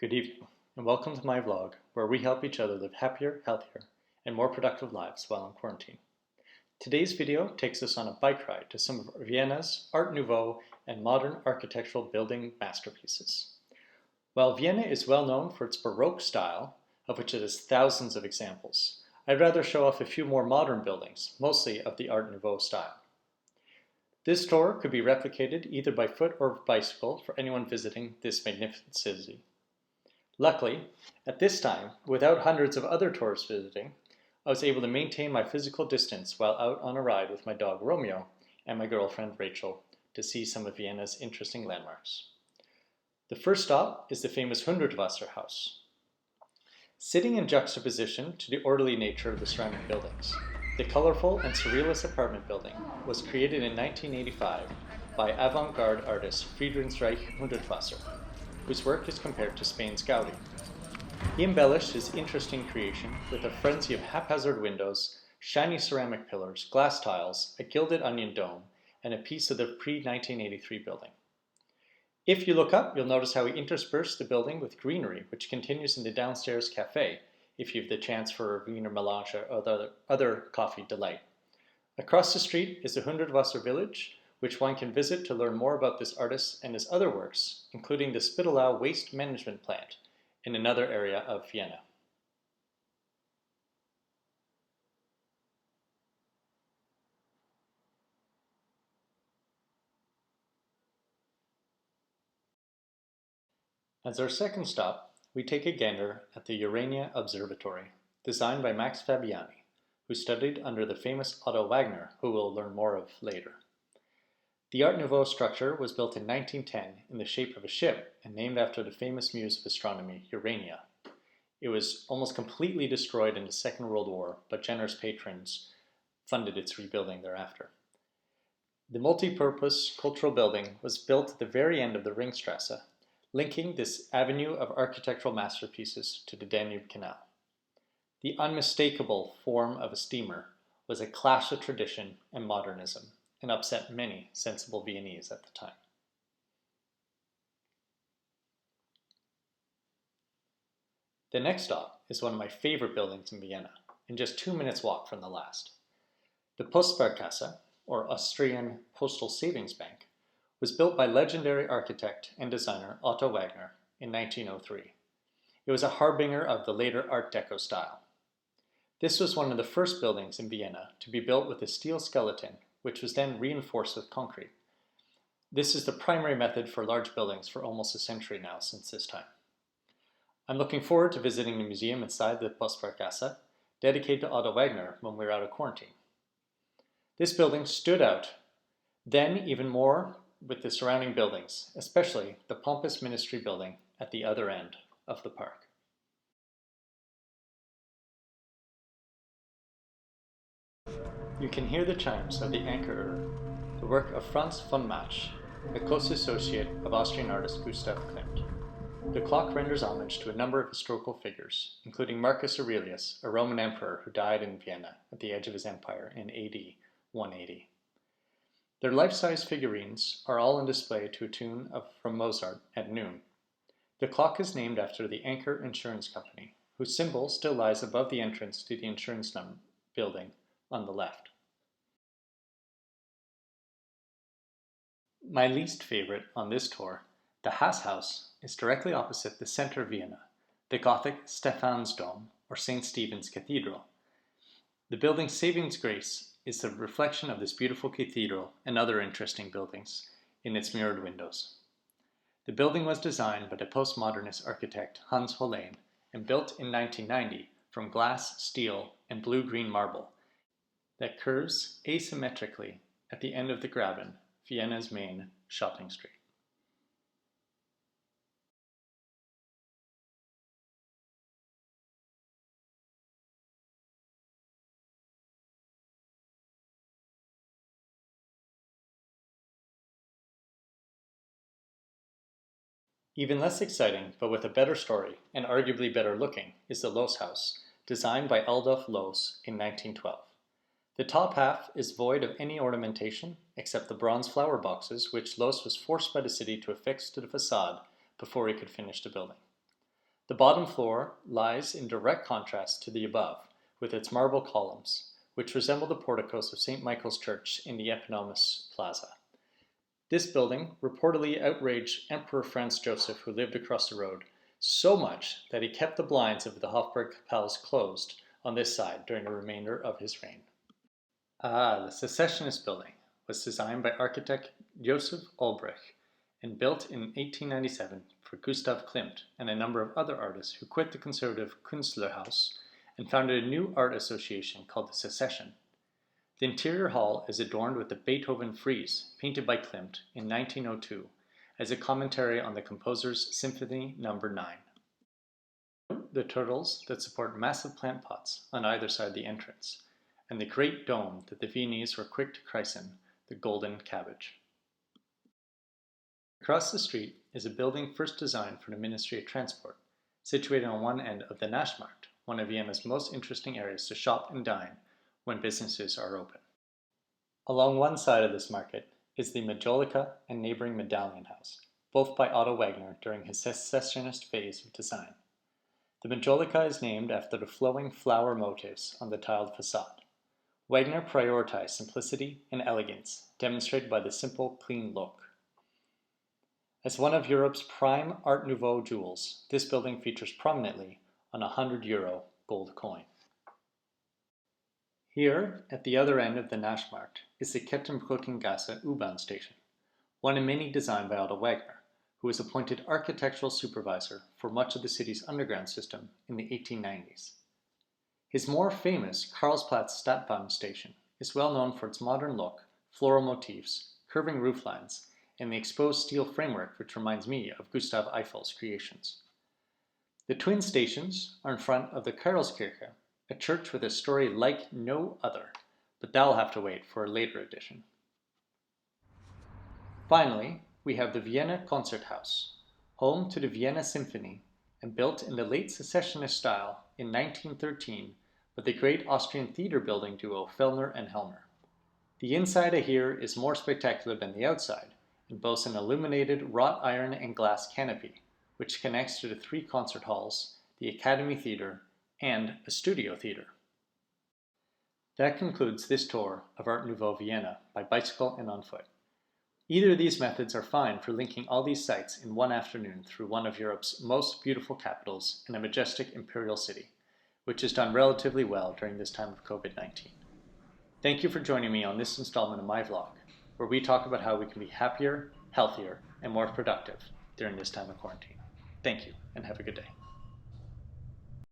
Good evening, and welcome to my vlog, where we help each other live happier, healthier, and more productive lives while in quarantine. Today's video takes us on a bike ride to some of Vienna's Art Nouveau and modern architectural building masterpieces. While Vienna is well known for its Baroque style, of which it has thousands of examples, I'd rather show off a few more modern buildings, mostly of the Art Nouveau style. This tour could be replicated either by foot or bicycle for anyone visiting this magnificent city. Luckily, at this time, without hundreds of other tourists visiting, I was able to maintain my physical distance while out on a ride with my dog Romeo and my girlfriend Rachel to see some of Vienna's interesting landmarks. The first stop is the famous Hundertwasserhaus. Sitting in juxtaposition to the orderly nature of the surrounding buildings, the colorful and surrealist apartment building was created in 1985 by avant-garde artist Friedensreich Hundertwasser, whose work is compared to Spain's Gaudi. He embellished his interesting creation with a frenzy of haphazard windows, shiny ceramic pillars, glass tiles, a gilded onion dome, and a piece of the pre-1983 building. If you look up, you'll notice how he interspersed the building with greenery, which continues in the downstairs cafe if you have the chance for a wiener melange or other coffee delight. Across the street is the Hundertwasser Village, which one can visit to learn more about this artist and his other works, including the Spittelau waste management plant in another area of Vienna. As our second stop, we take a gander at the Urania Observatory, designed by Max Fabiani, who studied under the famous Otto Wagner, who we'll learn more of later. The Art Nouveau structure was built in 1910 in the shape of a ship and named after the famous muse of astronomy, Urania. It was almost completely destroyed in the Second World War, but generous patrons funded its rebuilding thereafter. The multi-purpose cultural building was built at the very end of the Ringstrasse, linking this avenue of architectural masterpieces to the Danube Canal. The unmistakable form of a steamer was a clash of tradition and modernism, and upset many sensible Viennese at the time. The next stop is one of my favorite buildings in Vienna, and just 2 minutes walk from the last. The Postsparkasse, or Austrian Postal Savings Bank, was built by legendary architect and designer Otto Wagner in 1903. It was a harbinger of the later Art Deco style. This was one of the first buildings in Vienna to be built with a steel skeleton, which was then reinforced with concrete. This is the primary method for large buildings for almost a century now since this time. I'm looking forward to visiting the museum inside the Postsparkasse, dedicated to Otto Wagner when we were out of quarantine. This building stood out, then even more with the surrounding buildings, especially the pompous ministry building at the other end of the park. You can hear the chimes of the Ankeruhr, the work of Franz von Mach, a close associate of Austrian artist Gustav Klimt. The clock renders homage to a number of historical figures, including Marcus Aurelius, a Roman emperor who died in Vienna at the edge of his empire in AD 180. Their life-size figurines are all on display to a tune from Mozart at noon. The clock is named after the Anker Insurance Company, whose symbol still lies above the entrance to the insurance building on the left. My least favorite on this tour, the Haas-Haus, is directly opposite the center of Vienna, the Gothic Stephansdom, or St. Stephen's Cathedral. The building's saving grace is the reflection of this beautiful cathedral and other interesting buildings in its mirrored windows. The building was designed by the postmodernist architect Hans Hollein and built in 1990 from glass, steel, and blue-green marble that curves asymmetrically at the end of the Graben, Vienna's main shopping street. Even less exciting, but with a better story, and arguably better looking, is the Loshaus, designed by Adolf Loos in 1912. The top half is void of any ornamentation except the bronze flower boxes which Loos was forced by the city to affix to the facade before he could finish the building. The bottom floor lies in direct contrast to the above, with its marble columns, which resemble the porticos of St. Michael's Church in the Eponymous Plaza. This building reportedly outraged Emperor Franz Joseph, who lived across the road, so much that he kept the blinds of the Hofburg Palace closed on this side during the remainder of his reign. The Secessionist building was designed by architect Joseph Ulbrich and built in 1897 for Gustav Klimt and a number of other artists who quit the conservative Künstlerhaus and founded a new art association called the Secession. The interior hall is adorned with the Beethoven frieze painted by Klimt in 1902 as a commentary on the composer's Symphony No. 9. Note the turtles that support massive plant pots on either side of the entrance, and the great dome that the Viennese were quick to christen the golden cabbage. Across the street is a building first designed for the Ministry of Transport, situated on one end of the Naschmarkt, one of Vienna's most interesting areas to shop and dine when businesses are open. Along one side of this market is the Majolica and neighboring Medallion House, both by Otto Wagner during his Secessionist phase of design. The Majolica is named after the flowing flower motifs on the tiled facade. Wagner prioritized simplicity and elegance, demonstrated by the simple, clean look. As one of Europe's prime Art Nouveau jewels, this building features prominently on a €100 gold coin. Here, at the other end of the Naschmarkt, is the Kettenbrückengasse U-Bahn station, one of many designed by Otto Wagner, who was appointed architectural supervisor for much of the city's underground system in the 1890s. His more famous Karlsplatz Stadtbahn station is well known for its modern look, floral motifs, curving rooflines, and the exposed steel framework which reminds me of Gustav Eiffel's creations. The twin stations are in front of the Karlskirche, a church with a story like no other, but that'll have to wait for a later edition. Finally, we have the Vienna Concerthaus, home to the Vienna Symphony and built in the late Secessionist style in 1913 by the great Austrian theater building duo Fellner and Helmer. The inside of here is more spectacular than the outside and boasts an illuminated wrought iron and glass canopy, which connects to the 3 concert halls, the Academy Theater, and a studio theater. That concludes this tour of Art Nouveau Vienna by bicycle and on foot. Either of these methods are fine for linking all these sites in one afternoon through one of Europe's most beautiful capitals and a majestic imperial city, which has done relatively well during this time of COVID-19. Thank you for joining me on this installment of my vlog, where we talk about how we can be happier, healthier, and more productive during this time of quarantine. Thank you, and have a good day.